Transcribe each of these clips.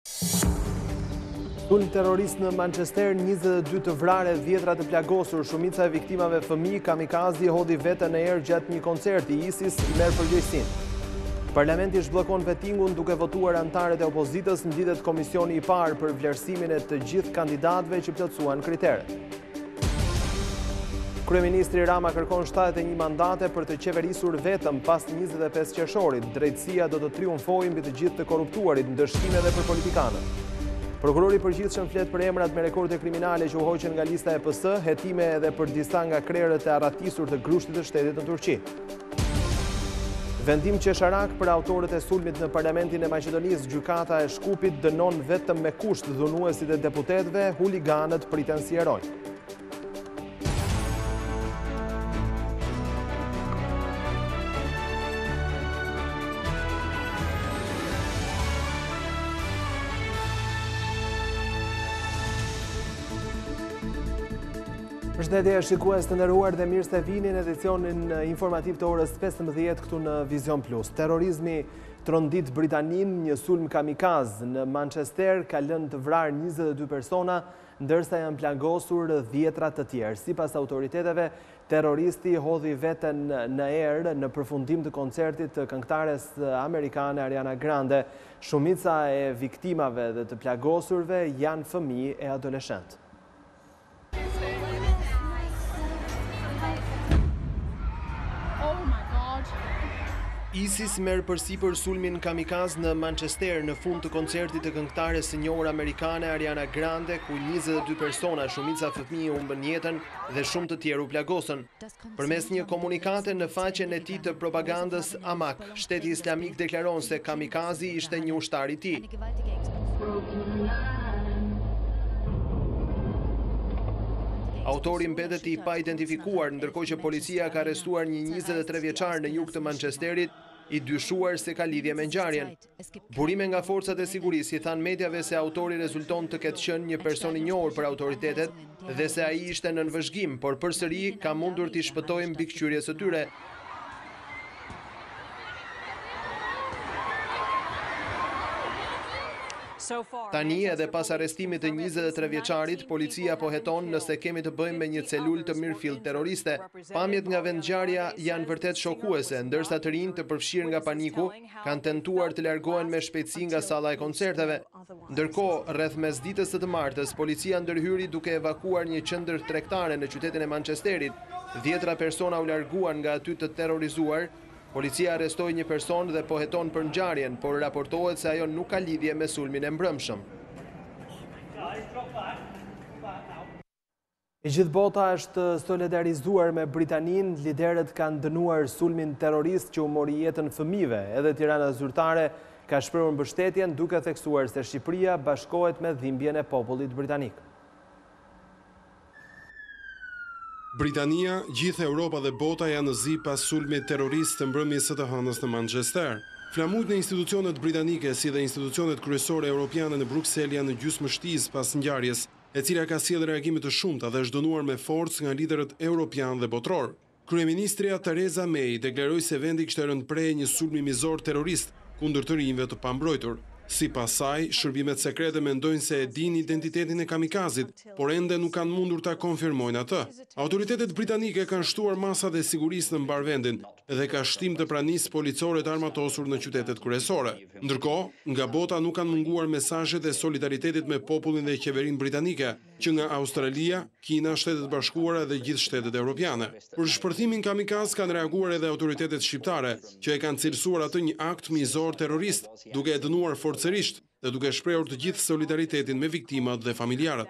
Sulm terrorist në Manchester, 22 të vrarë, 10 të plagosur, shumica e viktimave fëmijë, kamikazi hodhi veten në erë gjatë një koncerti, ISIS merr përgjegjësinë. Parlamenti zhbllokon vetingun duke votuar anëtarët e opozitës në lidhje komisioni i parë për vlerësimin e të gjithë kandidatëve që plotësuan kriteret. Kryeministri Rama kërkon 71 mandate për të qeverisur vetëm pas 25 qershorit. Drejtësia do të triumfojë mbi të gjithë të korruptuarit, ndërshime edhe për politikanët. Prokurori i përgjithshëm flet për emrat me rekorde kriminale që u hoqën nga lista e PS, hetime edhe për disa nga krerët e arratisur të grushtit të shtetit në Turqi. Vendim qesharak për autorët e sulmit në Parlamentin e Maqedonisë, gjykata e Shkupit dënon vetëm me kusht dhunuesit e deputetëve, huliganët priten si heroj. Përshëndetje shikues të nderuar dhe mirë se vini në edicionin informativ të orës 15 këtu në Vizion Plus. Terrorizmi trondit Britaninë, një sulm kamikaz në Manchester ka lënë të vrarë 22 persona, ndërsa janë plagosur 10 të tjerë. Sipas autoriteteve, terroristi hodhi veten në erë në përfundim të koncertit të këngëtares amerikane Ariana Grande. Shumica e viktimave dhe të plagosurve janë fëmijë e adoleshentë. ISIS merr përsipër sulmin kamikaz në Manchester në fund të koncertit të këngëtares së njohur amerikane Ariana Grande, ku 22 persona, shumica fëmijë, humbën jetën dhe shumë të tjerë u plagosën. Përmes një komunikate në faqen e tij të propagandës Amak, Shteti Islamik deklaron se kamikazi ishte një ushtar i tij. Autori mbetet i pa identifikuar, ndërkohë që policia ka arrestuar një 23 vjeçar në jug të Manchesterit, i dyshuar se ka lidhje me ngjarjen. Burime nga forcat e sigurisë i thanë mediave se autori rezulton të ketë qenë një person i njohur për autoritetet dhe se ai ishte në nënvëzhgim, por përsëri ka mundur t'i shpëtojë mbikëqyrjes së tyre. Tani, edhe pas arrestimit të 23 vjeçarit, policia po heton nëse kemi të bëjmë me një celul të mirëfillt terroriste. Pamjet nga vendngjarja janë vërtet shokuese, ndërsa të rinj të përfshirë nga paniku kanë tentuar të largohen me shpejtësi nga salla e koncerteve. Ndërkohë, rreth mesditës së të martës, policia ndërhyri duke evakuar një qendër tregtare në qytetin e Manchesterit. 10 persona u larguan nga aty të terrorizuar. Policia arrestoi një person dhe po heton për ngjarjen, por raportohet se ajo nuk ka lidhje me sulmin e mbrëmshëm. E gjithë bota është solidarizuar me Britaninë, liderët kanë dënuar sulmin terrorist që u mori jetën fëmijëve, edhe Tirana zyrtare ka shprehur mbështetjen duke theksuar se Shqipëria bashkohet me dhimbjen e popullit britanik. Britania, gjithë Europa dhe bota janë në zi pas sulmit terrorist të mbrëmjes së të hënës në Manchester. Flamujt në institucionet britanike si dhe institucionet kryesore europiane në Bruksel janë në gjysmështiz pas ngjarjes, e cila ka sjellë reagime të shumta dhe është dënuar me forcë nga liderët europian dhe botror. Kryeministrja Theresa May deklaroi se vendi kishte rënë prej një sulmi mizor terrorist kundër të rinjve të pambrojtur. Sipas saj, shërbimet sekrete mendojnë se e dinë identitetin e kamikazit, por ende nuk kanë mundur ta konfirmojnë atë. Autoritetet britanike kanë shtuar masat e sigurisë në mbar vendin dhe ka shtim të pranisë policore të armatosur në qytetet kryesore. Ndërkohë, nga bota nuk kanë munguar mesazhet e solidaritetit me popullin dhe qeverinë britanike, që nga Australia, Kina, Shtetet Bashkuara dhe gjithë shtetet evropiane. Për shpërthimin kamikaz kanë reaguar edhe autoritetet shqiptare, që e kanë cilësuar atë një akt mizor terrorist, duke e dënuar forcërisht dhe duke shprehur të gjithë solidaritetin me viktimat dhe familjarët.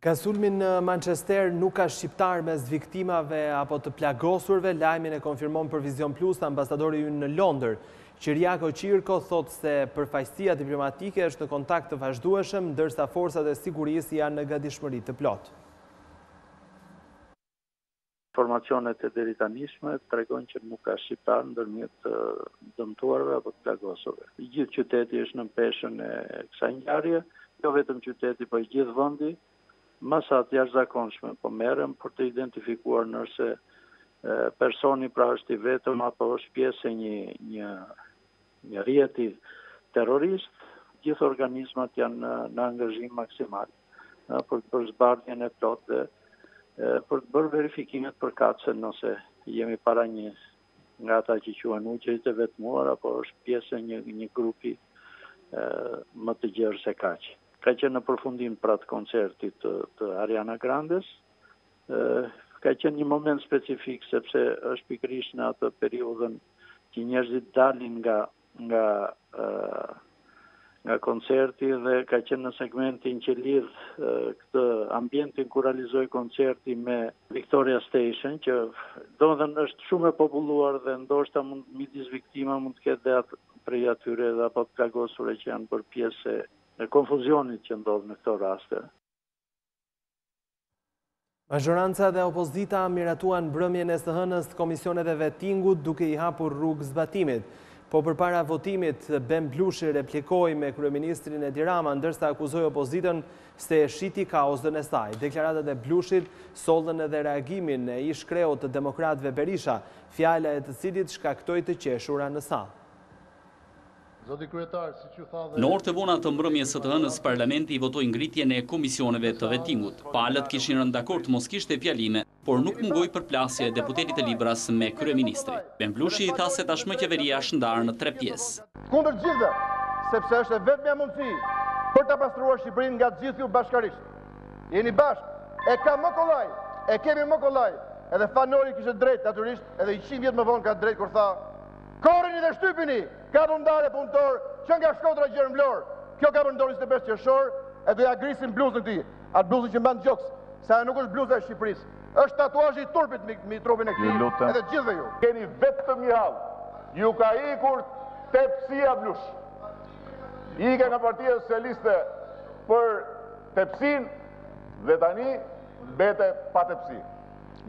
Ka sulmin në Manchester nuk ka shqiptar mes viktimave apo të plagosurve, lajmin e konfirmon për Vizion Plus ambasadori ynë në Londër. Qiriako Qirko thot se përfaqësia diplomatike është në kontakt të vazhdueshëm, ndërsa forcat e sigurisë janë në gatishmëri të plotë. Informacionet e deritanishme tregojnë që nuk ka shqiptar ndërmjet dëmtuarve apo të plagosurve. Gjithë qyteti është në peshën e kësaj ngjarje, jo vetëm qyteti, por gjithë vendi. Masat jashtëzakonshme po merren për të identifikuar nëse personi pra është i vetëm apo është pjesë e një rjeti terrorist, gjithë organizmat janë në angazhim maksimal për të bërë zbardhjen e plotë dhe për të bërë verifikimet përkatëse nëse jemi para nga ata që quhen ugjet e vetmuar apo është pjesë e një grupi më të gjerë se kaq. Ka qenë në përfundim pra të koncertit të Ariana Grandes, ka qenë një moment specifik sepse është pikërisht në atë periudhën që njerëzit dalin nga koncerti dhe ka qenë në segmentin që lidh këtë ambientin ku realizoi koncerti me Victoria Station, që domethënë është shumë e populluar dhe ndoshta midis viktima mund të ketë dhe prej atyre dhe apo të plagosura që janë bërë pjesë e konfuzionit që ndodh në këto raste. Mazhoranca dhe opozita miratuan mbrëmjen e së hënës të komisionet e vettingut duke i hapur rrugë zbatimit. Po përpara votimit, Ben Blushi replikoi me kryeministrin Edi Rama, ndërsa akuzoi opozitën se e shiti kaosën e saj. Deklaratat e Blushit sollën edhe reagimin e ish kreut të demokratëve Berisha, fjala e të cilit shkaktoi të qeshura në sallë. Në orë të vona të mbrëmjes së të hënës, parlamenti i votoi ngritjen e komisioneve të vettingut. Palët kishin rënë dakord mos kishte fjalime, por nuk mungoi përplasje e deputetit të Libras me kryeministri. Ben Blushi i tha se tashmë qeveria është ndarë në 3 pjesë. Kundër gjithëve, sepse është e vetmja mundësi për ta pastruar Shqipërinë nga të gjithë ju bashkarisht. Jeni bashkë, e ka më kollaj, e kemi më kollaj. Edhe Fanori kishte drejt natyrisht, edhe 100 vjet më vonë ka drejt kur tha: "Korrini dhe shtypini, ka ndarje punëtor që nga Shkodra gjerë në Vlorë. Kjo ka ndorë 25 qershor e do ja grisin bluzën këtij. Atë bluzën që mban gjoks, sa nuk është bluza e Shqipërisë. Është tatuazhi i turpit mi trupin e këtij, edhe gjithëve ju. Keni vetëm një hall. Ju ka ikur tepsia Blush. Ike nga Partia Socialiste për tepsin dhe tani mbete pa tepsi.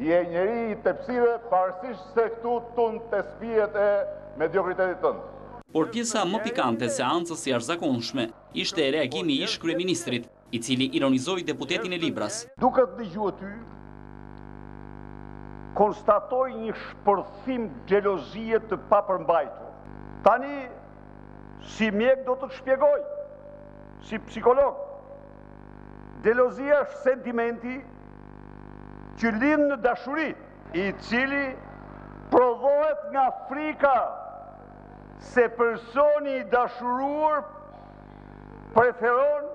Je njeri i tepsive pavarësisht se këtu tund të spijet e mediokritetit tënd. Por pjesa më pikante e seancës së jashtëzakonshme ishte reagimi i ish kryeministrit, i cili ironizoi deputetin e Libras. Duke të dëgjuar ty, konstatoj një shpërthim xhelozie të papërmbajtur. Tani si mjek do të shpjegoj, si psikolog. Xhelozia është sentimenti që lind në dashuri, i cili prodhohet nga frika se personi i dashuruar preferon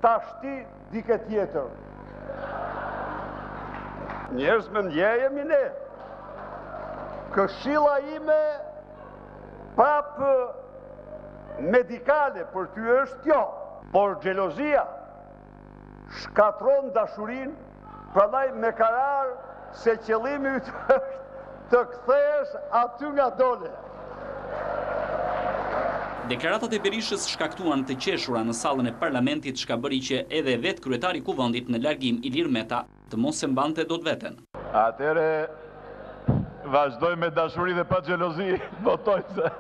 ta shti dike tjetër. Njerëz me ndjejemi ne. Këshilla ime prapë medikale për ty është kjo, por xhelozia shkatron dashurinë, prandaj me karar se qëllimi yt është të kthehesh aty nga dole. Deklaratat e Berishës shkaktuan të qeshura në sallën e parlamentit, çka bëri që edhe vetë kryetari i kuvendit në largim Ilir Meta të mos e mbante dot veten. Atëre vazhdoj me dashuri dhe pa xhelozi, votoj se.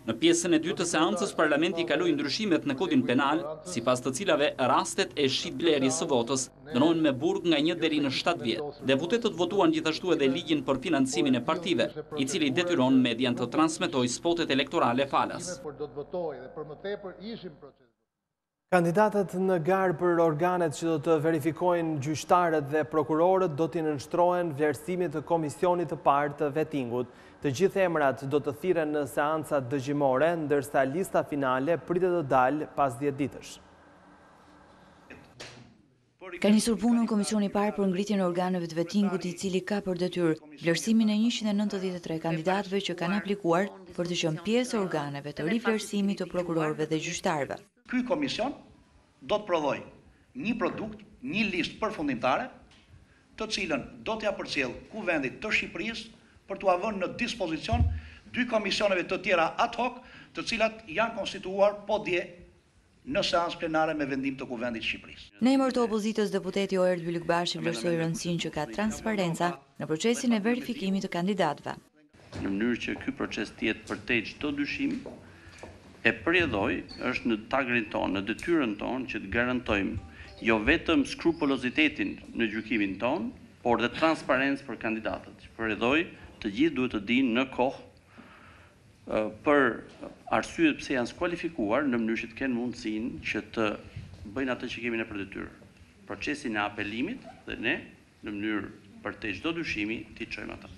Në pjesën e dytë të seancës, parlamenti kaloi ndryshimet në kodin penal, sipas të cilave rastet e shitblerjes së votës dënohen me burg nga 1 deri në 7 vjet. Deputetët votuan gjithashtu edhe ligjin për financimin e partive, i cili detyron median të transmetojë spotet elektorale falas. Kandidatët në garë për organet që do të verifikojnë gjyqtarët dhe prokurorët do t'i nënshtrohen vlerësimit të komisionit të parë të vettingut. Të gjithë emrat do të thirren në seancat dëgjimore, ndërsa lista finale pritet të dalë pas 10 ditësh. Ka nisur punën komisioni i parë për ngritjen e organeve të vettingut, i cili ka për detyrë vlerësimin e 193 kandidatëve që kanë aplikuar për të qenë pjesë e organeve të rivlerësimit të prokurorëve dhe gjyqtarëve. Ky komision do të prodhojë një produkt, një listë përfundimtare, të cilën do t'ja përcjell Kuvendit të Shqipërisë për t'u vënë në dispozicion 2 komisioneve të tjera ad hoc, të cilat janë konstituuar po dje në seancë plenare me vendim të Kuvendit të Shqipërisë. Në emër të opozitës, deputeti Oert Bylykbashi vlerësoi rëndësinë që ka transparenca në procesin e verifikimit të kandidatëve. Në mënyrë që ky proces të jetë përtej çdo dyshim, e përjedhoj është në tagrin tonë, në detyrën tonë që të garantojmë jo vetëm skrupulozitetin në gjykimin tonë, por dhe transparencë për kandidatët. Përjedhoj të gjithë duhet të dinë në kohë për arsyet pse janë skualifikuar në mënyrë që të kenë mundësinë që të bëjnë atë që kemi ne për detyrë. Procesin e apelimit dhe ne në mënyrë për te çdo dyshimi t'i çojmë ata.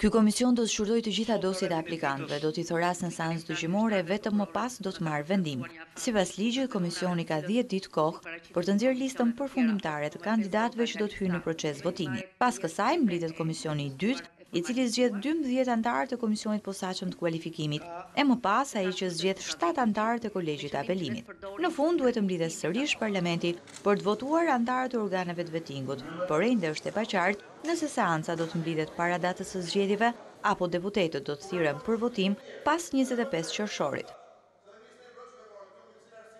Ky komision do të shurdojë të gjitha dosjet e aplikantëve, do t'i thorasë në seancë dyqimore, vetëm më pas do të marrë vendim. Sipas ligjit, komisioni ka 10 ditë kohë për të nxjerrë listën përfundimtare të kandidatëve që do të hyjnë në proces votimi. Pas kësaj mblitet komisioni i dytë, i cili zgjedh 12 anëtarë të komisionit posaçëm të kualifikimit, e më pas ai që zgjedh 7 anëtarë të kolegjit të apelimit. Në fund duhet të mblitet sërish parlamenti për të votuar anëtarët e organeve të vetingut, por ende është e paqartë nëse seanca do të mblitet para datës së zgjedhjeve apo deputetët do të thirren për votim pas 25 qershorit.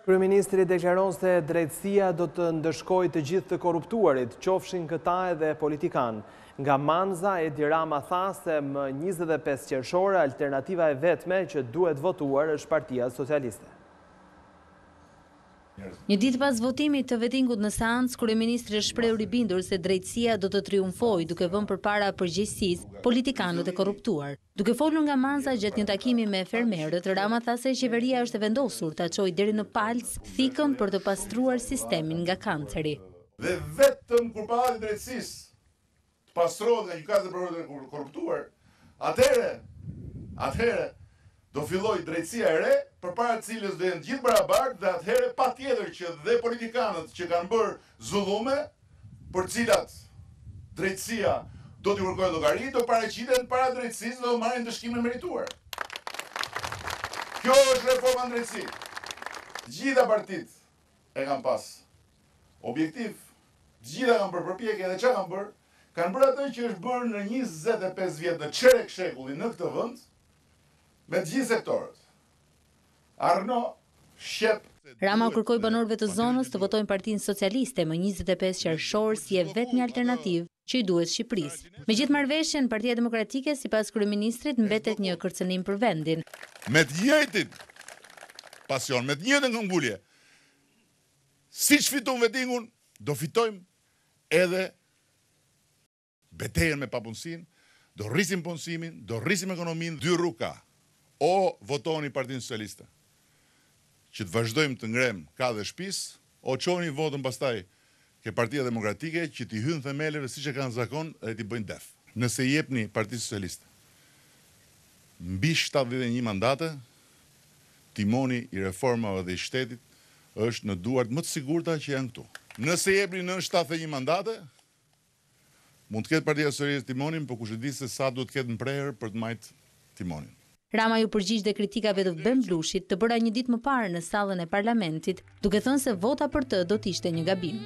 Kryeministri deklaron se drejtësia do të ndëshkojë të gjithë të korruptuarit, qofshin këta edhe politikan. Nga Manza, Edi Rama tha se më 25 qershore alternativa e vetme që duhet votuar është Partia Socialiste. Një ditë pas votimit të vetingut në seancë, kryeministri shpreu i bindur se drejtësia do të triumfojë duke vënë përpara përgjegjësisë politikanët e korruptuar. Duke folur nga Manza gjatë një takimi me fermerët, Rama tha se qeveria është e vendosur ta çojë deri në palc thikën për të pastruar sistemin nga kanceri. Dhe vetëm kur palati i drejtësisë pastrohet nga gjykatët e korruptuar, atëherë do filloj drejtësia e re, përpara të cilës do jenë gjithë barabartë dhe atëherë patjetër që dhe politikanët që kanë bërë zullume, për cilat drejtësia do t'i kërkojë llogari, do paraqiten para drejtësisë dhe do marrin dëshkimin e merituar. Kjo është reforma në drejtësi. Gjitha partitë e kanë pas objektiv, gjitha kanë bërë përpjekje dhe çfarë kanë bërë? Kanë bërë atë që është bërë në 25 vjet në çerek shekulli në këtë vend, me të gjithë sektorët. Arno, Shqep. Rama kërkoi banorëve të zonës të votojnë Partinë Socialiste më 25 qershor si e vetmi alternativë që i duhet Shqipërisë. Me gjithë marrëveshjen, Partia Demokratike sipas kryeministrit mbetet një kërcënim për vendin. Me të njëjtin pasion, me të njëjtën këmbgulje. Siç fitojmë vetingun, do fitojmë edhe betejën me papunësinë, do rrisim punësimin, do rrisim ekonominë, dy rruga. O votoni Partinë Socialiste, që të vazhdojmë të ngrem ka dhe shtëpis, o çoni votën pastaj ke Partia Demokratike që t'i hynë themeleve siç e kanë zakon dhe t'i bëjnë def. Nëse i jepni Partisë Socialiste mbi 71 mandate, timoni i reformave dhe i shtetit është në duart më të sigurta që janë këtu. Nëse jepni në 71 mandate, mund të ketë Partia Socialiste timonin, por kush e di se sa duhet të ketë në prerë për të majt timonin. Rama ju përgjigj dhe kritikave të Ben Blushit të bëra një ditë më parë në sallën e parlamentit, duke thënë se vota për të do të ishte një gabim.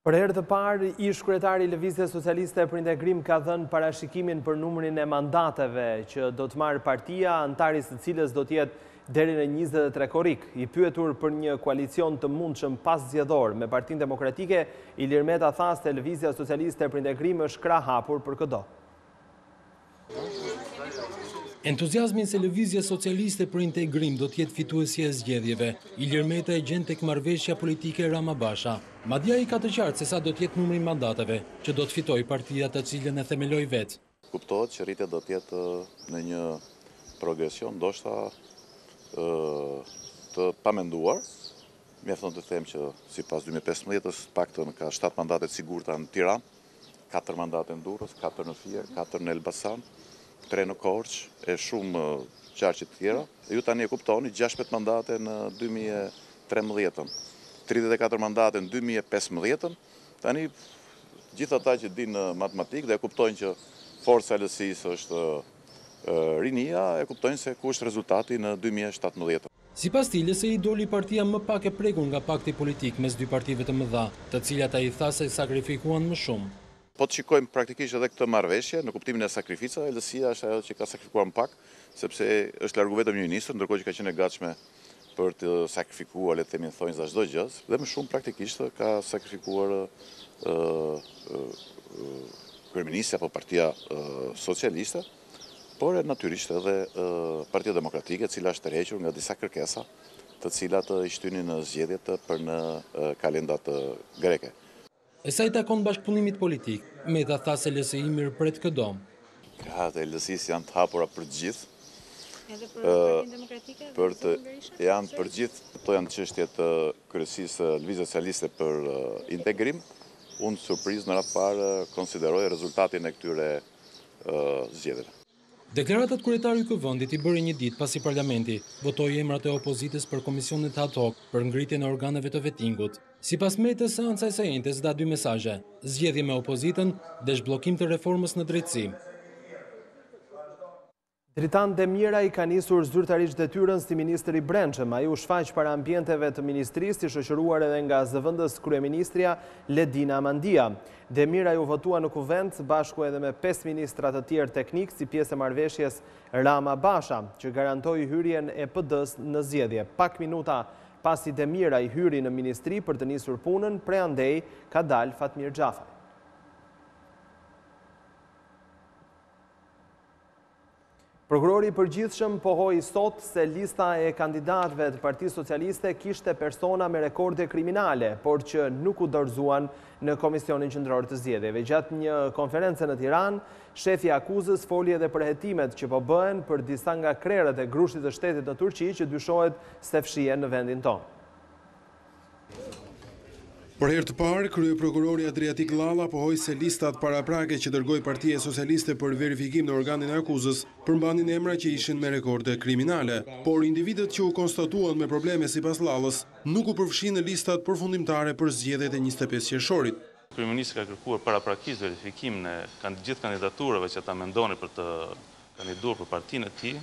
Për herë të parë, ish kryetari i Lëvizjes Socialiste për Integrim ka dhënë parashikimin për numrin e mandateve që do të marrë partia, antari së cilës do të jetë deri në 23 korrik. I pyetur për një koalicion të mundshëm pas zgjedhor me Partinë Demokratike, Ilir Meta tha se Lëvizja Socialiste për Integrim është krah hapur për këdo. Entuziazmin se Lëvizja Socialiste për Integrim do t'jetë fituesja e zgjedhjeve, Ilir Meta e gjen tek marrëveshja politike Rama Basha. Madje ai ka të qartë se sa do t'jetë numri i mandateve që do të fitojë partia të cilën e themeloi vet. Kuptohet që rritja do t'jetë në një progresion ndoshta të pamenduar. Mjafton të them që sipas 2015-s paktën ka 7 mandate të sigurta në Tiranë, 4 mandate në Durrës, 4 në Fier, 4 në Elbasan, 3 në Korçë e shumë qarqe të tjera. Ju tani e kuptoni 16 mandate në 2013-ën, 34 mandate në 2015-ën. Tani gjithë ata që dinë matematikë dhe e kuptojnë që forca e LSI-së është rinia, e kuptojnë se ku është rezultati në 2017. Sipas tij, LSI doli partia më pak e prekur nga pakti politik mes dy partive të mëdha, të cilat ai tha se sakrifikuan më shumë. Po të shikojmë praktikisht edhe këtë marrëveshje, në kuptimin e sakrificave, LSI-a është ajo që ka sakrifikuar më pak, sepse është largu vetëm një ministër, ndërkohë që ka qenë e gatshme për të sakrifikuar, le të themi thonjza çdo gjë, dhe më shumë praktikisht ka sakrifikuar kryeministri apo Partia Socialiste, por natyrisht edhe Partia Demokratike, e cila është tërhequr nga disa kërkesa, të cilat i shtynin në zgjedhjet për në kalendat greke. E sa i takon bashkëpunimit politik, Meta tha se LSI mirëpret këdo. Krahat e LSI-s janë të hapura për gjithë. Edhe për Partinë Demokratike? Janë për gjithë, këto janë çështjet të kryesisë Lëvizjes Socialiste për integrim. Unë surprizë në radhë parë konsideroj rezultatin e këtyre zgjedhjeve. Deklaratat kryetari i Kuvendit i bëri një ditë pasi parlamenti votoi emrat e opozitës për komisionet ad hoc për ngritjen e organeve të vettingut. Sipas metës së Ancaj Sajentes dha 2 mesazhe: zgjedhje me opozitën, deshbllokim të reformës në drejtësi. Dritan Demiraj ka nisur zyrtarisht detyrën si ministri i brendshëm. Ai u shfaq para ambienteve të ministrisë, i shoqëruar edhe nga zëvendës kryeministria Ledina Mandia. Demiraj u votua në kuvend bashku edhe me 5 ministra të tjerë teknik si pjesë e marrëveshjes Rama Basha, që garantoi hyrjen e PD-s në zgjedhje. Pak minuta pasi Demiraj hyri në ministri për të nisur punën, preandej ka dalë Fatmir Xhafaj. Prokurori i përgjithshëm pohoi sot se lista e kandidatëve të Partisë Socialiste kishte persona me rekorde kriminale, por që nuk u dorëzuan në Komisionin Qendror të Zgjedhjeve. Gjatë një konference në Tiranë, shefi i akuzës foli edhe për hetimet që po bëhen për disa nga krerët e grushtit të shtetit në Turqi që dyshohet se fshihen në vendin tonë. Për herë të parë, kryeprokurori Adriatik Llalla pohoi se listat paraprake që dërgoi Partia Socialiste për verifikim në organin e akuzës përmbanin emra që ishin me rekorde kriminale, por individët që u konstatuan me probleme sipas Llallës nuk u përfshin në listat përfundimtare për zgjedhjet e 25 qershorit. Kryeministri ka kërkuar paraprakisht verifikim në gjithë kandidaturave që ata mendoni për të kandiduar për partinë e tij.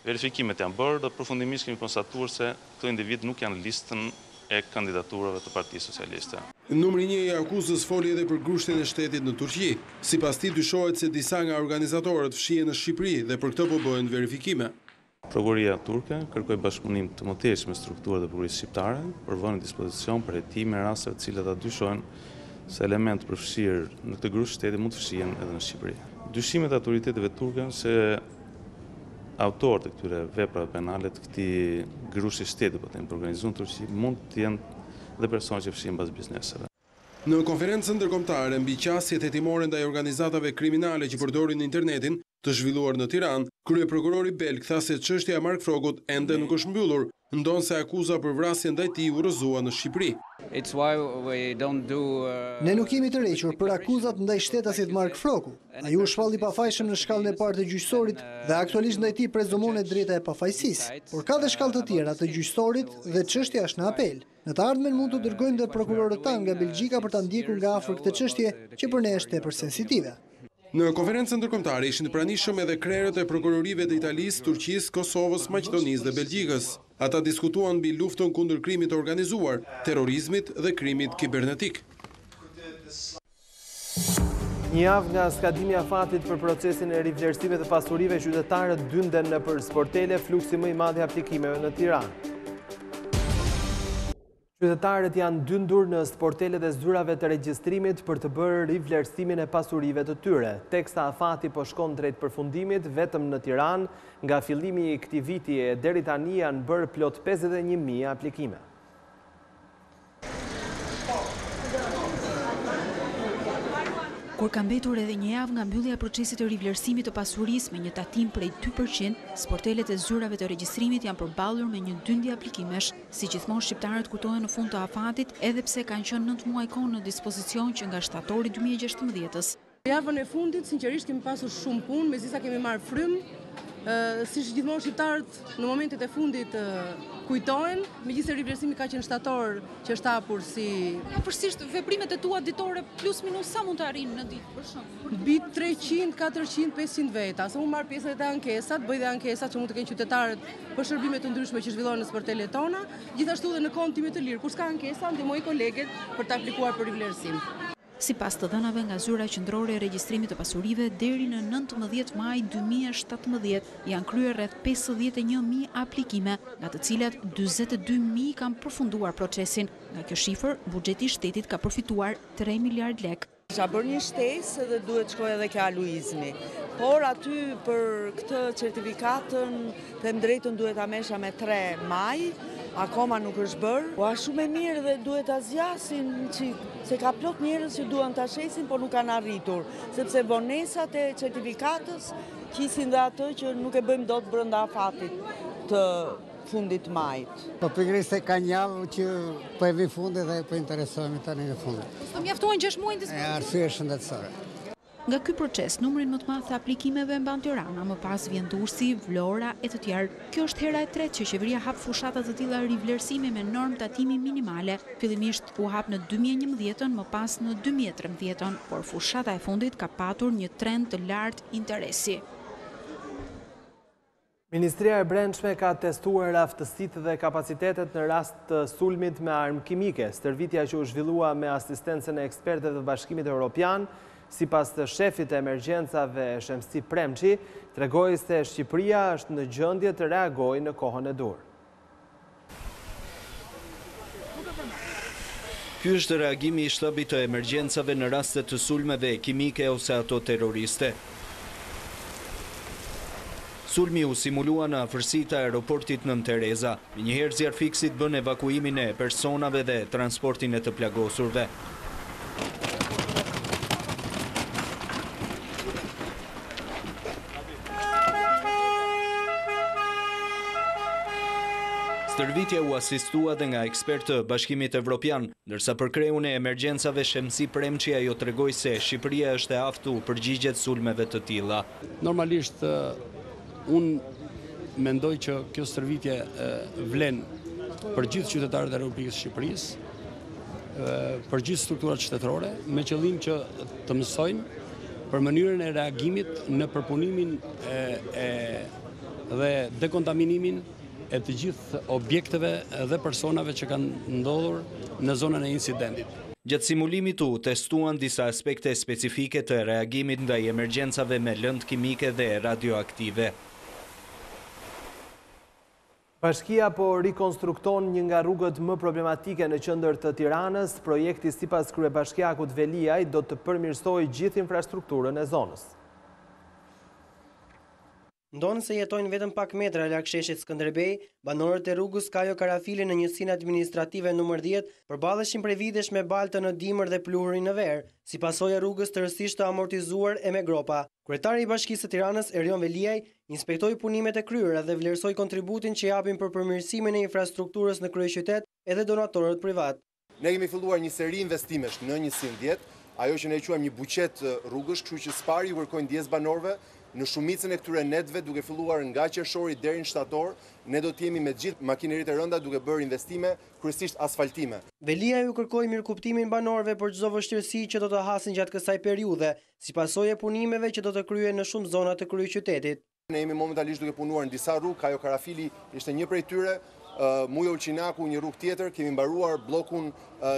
Verifikimet janë bërë dhe përfundimisht kemi konstatuar se këto individ nuk janë listën e kandidaturave të Partisë Socialiste. Numri 1 i akuzës foli edhe për grushtin e shtetit në Turqi. Sipas tij dyshohet se disa nga organizatorët fshihen në Shqipëri dhe për këtë po bëhen verifikime. Prokuroria turke kërkoi bashkëpunim të mëtejshëm me strukturat e prokurisë shqiptare për vënë në dispozicion për hetime në raste të cilat ata dyshohen se elementë përfshirë në këtë grusht shteti mund të fshihen edhe në Shqipëri. Dyshimet e autoriteteve turke se autorët e këtyre veprave penale të këtij grushti shteti për të organizuar në Turqi mund të jenë dhe persona që fshihen pas bizneseve. Në konferencën ndërkombëtare mbi qasjet hetimore ndaj organizatave kriminale që përdorin internetin të zhvilluar në Tiranë, kryeprokurori belg tha se çështja e Mark Frogut ende nuk është mbyllur, ndonse akuza për vrasje ndaj tij u rrëzua në Shqipëri. Ne nuk jemi të rrequr për akuzat ndaj shtetasit Mark Frogu. Ai u shpalli pafajshëm në shkallën e parë të gjyqësorit dhe aktualisht ndaj tij prezumohet drejta e pafajësisë. Por ka dhe shkallë të tjera të gjyqësorit dhe çështja është në apel. Në të ardhmen mund të dërgojmë dhe prokurorët tanë nga Belgjika për ta ndjekur nga afër këtë çështje që për ne është tepër sensitive. Në konferencën ndërkombëtare ishin të pranishëm edhe krerët e prokurorive të Italisë, Turqisë, Kosovës, Maqedonisë dhe Belgjikës. Ata diskutuan mbi luftën kundër krimit të organizuar, terrorizmit dhe krimit kibernetik. Një javë nga skadimi i afatit për procesin e rivlerësimit të pasurive, qytetarët dynden nëpër sportele, fluksi më i madh i aplikimeve në Tiranë. Qytetarët janë dyndur në sportelet e zyrave të regjistrimit për të bërë rivlerësimin e pasurive të tyre. Teksta afati po shkon drejt përfundimit vetëm në Tiranë, nga fillimi i këtij viti e deri tani janë bërë plot 51.000 aplikime. Kur ka mbetur edhe një javë nga mbyllja e procesit të rivlerësimit të pasurisë me një tatim prej 2%, sportelet e zyrave të regjistrimit janë përballur me një dyndje aplikimesh. Si gjithmonë shqiptarët kujtohen në fund të afatit, edhe pse kanë qenë 9 muaj kohë në dispozicion që nga shtatori 2016-s. Javën e fundit sinqerisht kemi pasur shumë punë, megjithëse kemi marrë frym, siç gjithmonë shqiptarët në momentet e fundit kujtohen, megjithëse rivlerësimi ka qenë shtator që është hapur si përgjithsisht veprimet e tua ditore plus minus sa mund të arrijnë në ditë për shembull? Mbi 300, 400, 500 veta. Sa unë marr pjesë te ankesat, bëj dhe ankesat që mund të kenë qytetarët për shërbime të ndryshme që zhvillohen në sportelet tona, gjithashtu edhe në kohën time të lirë, kur s'ka ankesa, ndihmoj koleget për të aplikuar për rivlerësim. Sipas të dhënave nga Zyra Qendrore e Regjistrimit të Pasurive, deri në 19 maj 2017 janë kryer rreth 51.000 aplikime, nga të cilat 42.000 kanë përfunduar procesin. Nga kjo shifër, buxheti i shtetit ka përfituar 3 miliard lek. Ka bërë një shtesë dhe duhet shkoj edhe kjo aluizmi. Por aty për këtë certifikatën, them drejtën duhet ta mesha me 3 maj, akoma nuk është bërë, po është shumë e mirë dhe duhet ta zgjasin se ka plot njerëz që duan ta shesin, por nuk kanë arritur, sepse vonesat e certifikatës qisin dhe atë që nuk e bëjmë dot brenda afatit të fundit majit. Po pikërisht se ka një javë që po e vi fundi dhe po interesohemi tani në fund. Do mjaftojnë 6 muaj dispozitiv. Arsye shëndetësore. Nga ky proces, numrin më të madh të aplikimeve mban Tirana, më pas vjen Durrësi, Vlora e të tjerë. Kjo është hera e tretë që qeveria hap fushata të tilla rivlerësimi me normë tatimi minimale. Fillimisht u hap në 2011-ën, më pas në 2013-ën, por fushata e fundit ka patur një trend të lartë interesi. Ministria e Brendshme ka testuar aftësitë dhe kapacitetet në rast të sulmit me armë kimike. Stërvitja që u zhvillua me asistencën e ekspertëve të Bashkimit Evropian, sipas të shefit e emergjencave Shemsi Premçi, tregoi se Shqipëria është në gjendje të reagojë në kohën e dur. Ky është reagimi i shtabit të emergjencave në raste të sulmeve kimike ose ato terroriste. Sulmi u simulua në afërsi të aeroportit Nën Tereza. Njëherë zjarfiksit bën evakuimin e personave dhe transportin e të plagosurve. Stërvitja u asistua dhe nga ekspert të Bashkimit Evropian, ndërsa për kreun e emergjencave Shemsi Premçi ajo tregoi se Shqipëria është e aftë u përgjigjet sulmeve të tilla. Normalisht unë mendoj që kjo stërvitje vlen për gjithë qytetarët e Republikës së Shqipërisë, për gjithë strukturat shtetërore, me qëllim që të mësojnë për mënyrën e reagimit në përpunimin dhe dekontaminimin e të gjithë objekteve dhe personave që kanë ndodhur në zonën e incidentit. Gjatë simulimit u testuan disa aspekte specifike të reagimit ndaj emergjencave me lëndë kimike dhe radioaktive. Bashkia po rikonstrukton një nga rrugët më problematike në qendër të Tiranës. Projekti sipas kryebashkiakut Veliaj do të përmirësojë gjithë infrastrukturën e zonës. Ndonë se jetojnë vetëm pak metra larg sheshit Skënderbej, banorët e rrugës Kajo Karafili në njësinë administrative nr. 10 përballeshin prej vitesh me baltë në dimër dhe pluhurin në verë, si pasojë e rrugës tërësisht të amortizuar e me gropa. Kryetari i Bashkisë së Tiranës, Erion Veliaj, inspektoi punimet e kryera dhe vlerësoi kontributin që japin për përmirësimin e infrastrukturës në kryeqytet edhe donatorët privat. Ne kemi filluar një seri investimesh në 110, ajo që ne quajmë një buqet rrugësh, kështu që spari i kërkojnë ndjes banorëve. Në shumicën e këtyre netve, duke filluar nga qershori deri në shtator, ne do të jemi me gjithë makineritë e rënda duke bërë investime, kryesisht asfaltime. Veliaj u kërkoi mirëkuptimin banorëve për çdo vështirësi që do të hasin gjatë kësaj periudhe, si pasojë e punimeve që do të kryhen në shumë zona të kryeqytetit. Ne jemi momentalisht duke punuar në disa rrugë, Kajo Karafili ishte një prej tyre, Mujo Ulqinaku një rrugë tjetër, kemi mbaruar bllokun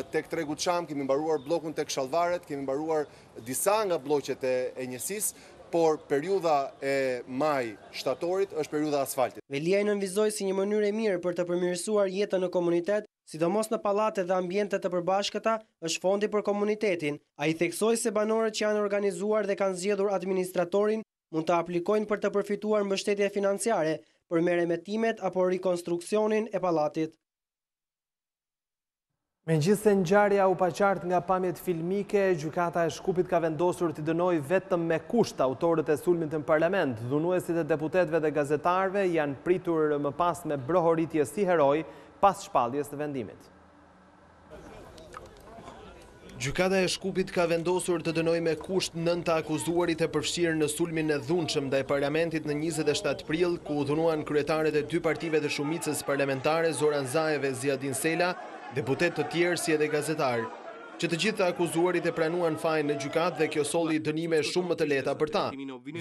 tek Tregu Çam, kemi mbaruar bllokun tek Shallvaret, kemi mbaruar disa nga bllokët e njësisë. Por periudha e maj-shtatorit është periudha asfaltit. Veliaj nënvizoi si një mënyrë e mirë për të përmirësuar jetën në komunitet, sidomos në pallate dhe ambiente të përbashkëta, është fondi për komunitetin. Ai theksoi se banorët që janë organizuar dhe kanë zgjedhur administratorin mund të aplikojnë për të përfituar mbështetje financiare për merremetimet apo rikonstruksionin e pallatit. Megjithëse ngjarja u paqart nga pamjet filmike, gjykata e Shkupit ka vendosur të dënojë vetëm me kusht autorët e sulmit në parlament. Dhunuesit e deputetëve dhe gazetarëve janë pritur më pas me brohoritje si heroj pas shpalljes të vendimit. Gjykata e Shkupit ka vendosur të dënojë me kusht 9 të akuzuarit e përfshirë në sulmin e dhunshëm ndaj parlamentit në 27 prill, ku u dhunuan kryetaret e 2 partive të shumicës parlamentare, Zoran Zaev e Ziadin Sela, deputet të tjerë si edhe gazetar, që të gjithë akuzuarit e pranuan fajin në gjykat dhe kjo solli dënime shumë më të lehta për ta.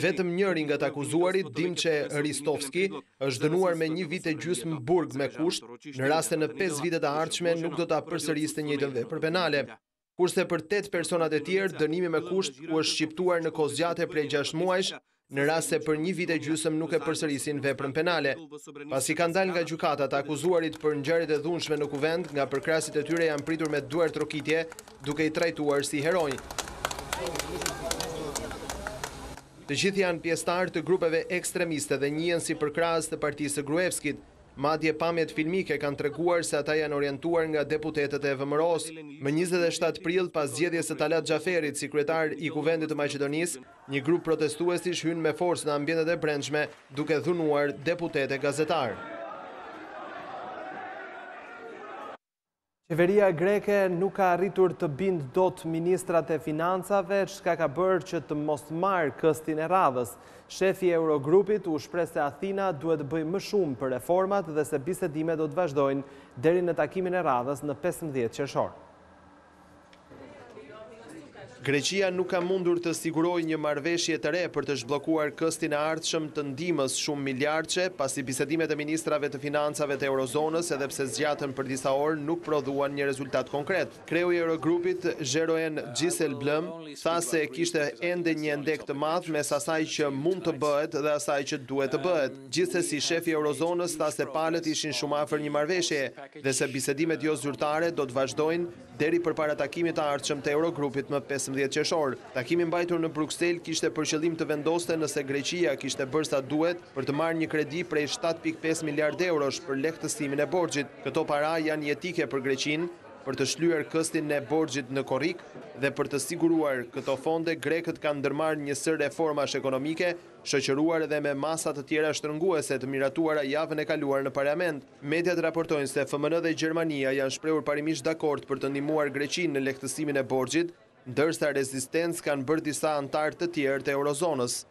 Vetëm njëri nga të akuzuarit, Dimçe Ristovski, është dënuar me 1 vit e gjysmë burg me kusht, në raste në 5 vitet e ardhshme nuk do ta përsërisë të njëjtën vepër penale. Kurse për 8 personat e tjerë, dënimi me kusht u është shqiptuar në kohë zgjate prej 6 muajsh, në rast se për 1 vit e gjysmë nuk e përsërisin veprën penale. Pasi kanë dalë nga gjykata të akuzuarit për ngjarjet e dhunshme në kuvend, nga përkrasit e tyre janë pritur me duar trokitje, duke i trajtuar si heronj. Të gjithë janë pjesëtarë të grupeve ekstremiste dhe njihen si përkrahës të partisë së Gruevskit. Madje pamjet filmike kanë treguar se ata janë orientuar nga deputetët e VMRO-s. Më 27 prill pas zgjedhjes së Talat Xhaferit si kryetar i Kuvendit të Maqedonisë, një grup protestuesish hyn me forcë në ambientet e brendshme duke dhunuar deputetë e gazetarë. Qeveria greke nuk ka arritur të bindë dot ministrat e financave, çka ka bërë që të mos marrë këstin e radhës. Shefi e Eurogrupit u shpreh se Athina duhet të bëjë më shumë për reformat dhe se bisedimet do të vazhdojnë deri në takimin e radhës në 15 qershor. Greqia nuk ka mundur të sigurojë një marrëveshje të re për të zhbllokuar këstin e ardhshëm të ndihmës shumë miliardçe, pasi bisedimet e ministrave të financave të Eurozonës, edhe pse zgjatën për disa orë, nuk prodhuan një rezultat konkret. Kreu i Eurogrupit, Jeroen Dijsselbloem, tha se kishte ende një ndek të madh mes asaj që mund të bëhet dhe asaj që duhet të bëhet. Gjithsesi, shefi i Eurozonës tha se palët ishin shumë afër një marrëveshje dhe se bisedimet jo zyrtare do të vazhdojnë deri përpara takimit të ardhshëm të Eurogrupit më 15 qershor. Takimi mbajtur në Bruksel kishte për qëllim të vendoste nëse Greqia kishte bërë sa duhet për të marrë një kredi prej 7.5 miliard eurosh për lehtësimin e borxhit. Këto para janë jetike për Greqinë për të shlyer këstin e borxhit në korrik dhe për të siguruar këto fonde, grekët kanë ndërmarrë një sër reformash ekonomike, shoqëruar edhe me masa të tjera shtrënguese të miratuara javën e kaluar në parlament. Mediat raportojnë se FMN dhe Gjermania janë shprehur parimisht dakord për të ndihmuar Greqinë në lehtësimin e borxhit, ndërsa rezistencë kanë bërë disa antarë të tjerë të Eurozonës.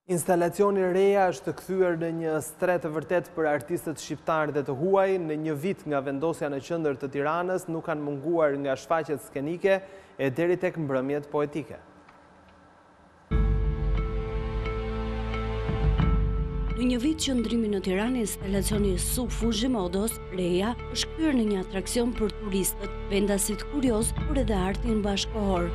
Instalacioni reja është kthyer në një stret të vërtet për artistët shqiptarë dhe të huaj. Në një vit nga vendosja në qendër të Tiranës nuk kanë munguar nga shfaqjet skenike e deri tek mbrëmjet poetike. Në një vit qëndrimi në Tiranë, instalacioni Su Fujimodos, reja, është kthyer në një atrakcion për turistët, vendasit kurioz, por edhe artin bashkëkohor.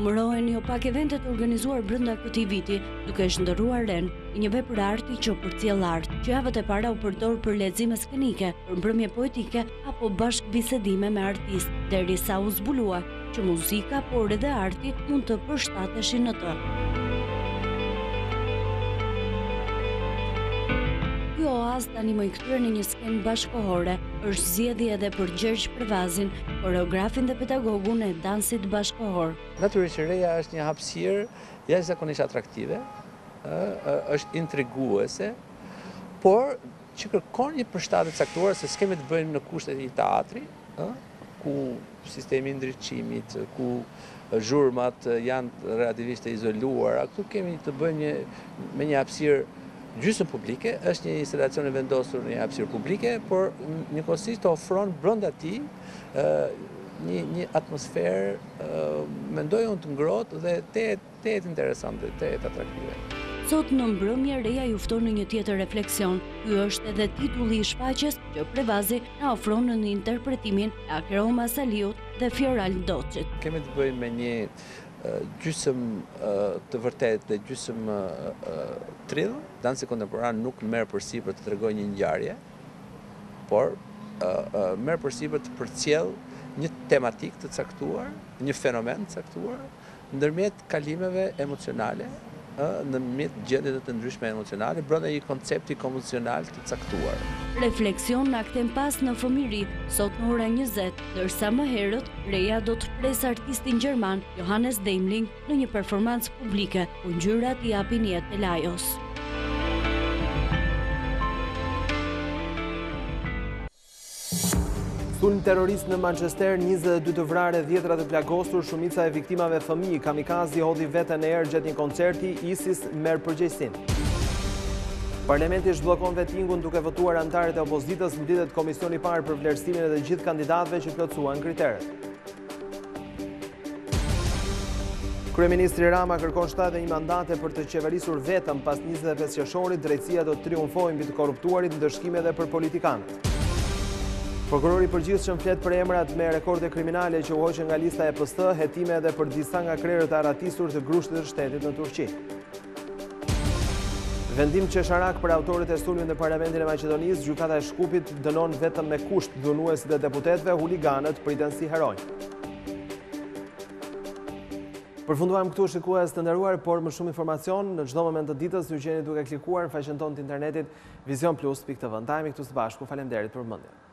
Numërohen jo pak eventet organizuar brenda këtij viti, duke shndërruar ren një vepër arti që përcjell art, që javët e para u përdor për lexime skenike, për mbrëmje poetike apo bashkëbisedime me artistë, derisa u zbulua që muzika, por edhe arti mund të përshtateshin në të. Ky oaz tani më i kthyer në një skenë bashkëkohore, është zgjedhje edhe për Gjergj Prevazin, koreografin dhe pedagogun e dansit bashkëkohor. Natyrisht reja është një hapësirë jashtëzakonisht atraktive, është intriguese, por që kërkon një përshtatje caktuar se s'kemi të bëjmë në kushtet e një teatri, ku sistemi i ndriçimit, ku zhurmat janë relativisht të izoluara. Këtu kemi të bëjmë me një hapësirë gjysmë publike, është një instalacion e vendosur në një hapësirë publike, por njëkohësisht të ofron brenda tij një atmosferë, mendoj unë të ngrohtë dhe të interesante, të atraktive. Sot në mbrëmje reja ju fton në një tjetër refleksion. Ky është edhe titulli i shfaqjes që Prevazi na ofron në interpretimin e Akroma Saliut dhe Fioral Doçit. Kemi të bëjmë me një gjysëm të vërtet dhe gjysëm trill. Dansi kontemporan nuk merr përsipër të tregojë një ngjarje, por merr përsipër të përcjell një tematik të caktuar, një fenomen të caktuar, ndërmjet kalimeve emocionale, ndërmjet gjendjeve të ndryshme emocionale, brenda një koncepti konvencional të caktuar. Refleksion në akten pas në fëmijëri, sot në ora 20, ndërsa më herët, reja do të presë artistin gjerman Johannes Deimling në një performancë publike, ku ngjyrat i japin jetë e lajos. Sulm terrorist në Manchester, 22 të vrarë, 10 të plagosur, shumica e viktimave fëmijë. Kamikazi hodhi veten në erë gjatë një koncerti, ISIS merr përgjegjësinë. Parlamenti zhbllokon vetingun duke votuar antarët e opozitës, mblidhet komisioni i parë për vlerësimin e të gjithë kandidatëve që plotësuan kriteret. Kryeministri Rama kërkon 71 mandate për të qeverisur vetëm pas 25 qershorit, drejtësia do të triumfojë mbi të korruptuarit, ndërshkime edhe për politikanët. Prokurori i përgjithshëm flet për emrat me rekorde kriminale që u hoqën nga lista e PST, hetime edhe për disa nga krerët e arratisur të grushtit të shtetit në Turqi. Vendim qesharak për autorët e sulmit në Parlamentin e Maqedonisë, gjykata e Shkupit dënon vetëm me kusht dhunuesit e deputetëve, huliganët priten si heronj. Përfunduam këtu shikues të nderuar, por më shumë informacion në çdo moment të ditës ju gjeni duke klikuar në faqen tonë të internetit vizionplus.tv. Ndajemi këtu së bashku. Faleminderit për vëmendjen.